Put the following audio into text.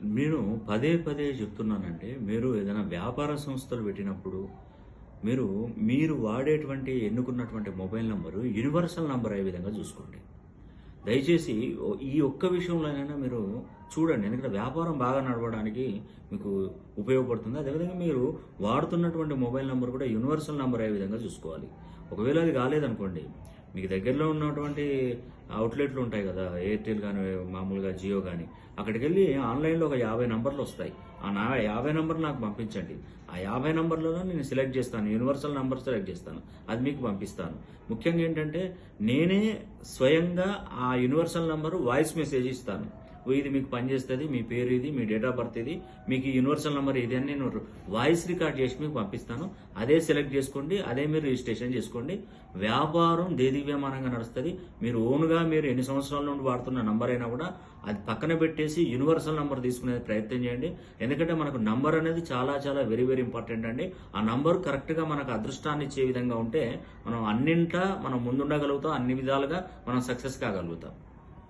నేను పదే పదే చెప్తున్నానండి. మీరు ఏదైనా వ్యాపార సంస్థలు పెట్టినప్పుడు, మీరు వాడేటువంటి ఎన్నుకున్నటువంటి మొబైల్ నంబరు యూనివర్సల్ నంబర్ అయ్యే విధంగా చూసుకోండి. దయచేసి ఈ ఒక్క విషయంలోనైనా మీరు చూడండి. ఎందుకంటే వ్యాపారం బాగా నడవడానికి మీకు ఉపయోగపడుతుంది. అదేవిధంగా మీరు వాడుతున్నటువంటి మొబైల్ నంబర్ కూడా యూనివర్సల్ నంబర్ అయ్యే విధంగా చూసుకోవాలి. ఒకవేళ అది కాలేదనుకోండి, మీకు దగ్గరలో ఉన్నటువంటి అవుట్‌లెట్లు ఉంటాయి కదా! ఎయిర్‌టెల్ గాని, మామూలుగా జియో గాని, అక్కడికెళ్ళి ఆన్‌లైన్‌లో ఒక 50 నంబర్లు వస్తాయి. ఆ 50 నంబర్లు నాకు పంపించండి. ఆ 50 నంబర్లలో నేను సెలెక్ట్ చేస్తాను. యూనివర్సల్ నంబర్ సెలెక్ట్ చేస్తాను. అది మీకు పంపిస్తాను. ముఖ్యంగా ఏంటంటే, నేనే స్వయంగా ఆ యూనివర్సల్ నంబర్ వాయిస్ మెసేజ్ ఇస్తాను. ఇది మీకు పనిచేస్తది. మీ పేరు ఇది, మీ డేట్ ఆఫ్ బర్త్ ఇది, మీకు ఈ యూనివర్సల్ నంబర్ ఇది అని నేను వాయిస్ రికార్డ్ చేసి మీకు పంపిస్తాను. అదే సెలెక్ట్ చేసుకోండి. అదే మీరు రిజిస్ట్రేషన్ చేసుకోండి. వ్యాపారం దేదీప్యమానంగా నడుస్తది. మీరు ఎన్ని సంవత్సరాల నుండి వాడుతున్న నంబర్ అయినా కూడా అది పక్కన పెట్టేసి యూనివర్సల్ నంబర్ తీసుకునే ప్రయత్నం చేయండి. ఎందుకంటే మనకు నంబర్ అనేది చాలా చాలా వెరీ వెరీ ఇంపార్టెంట్ అండి. ఆ నంబర్ కరెక్ట్‌గా మనకు అదృష్టాన్ని ఇచ్చే విధంగా ఉంటే మనం అన్నింటా మనం ముందుండగలుగుతాం. అన్ని విధాలుగా మనం సక్సెస్ కాగలుగుతాం.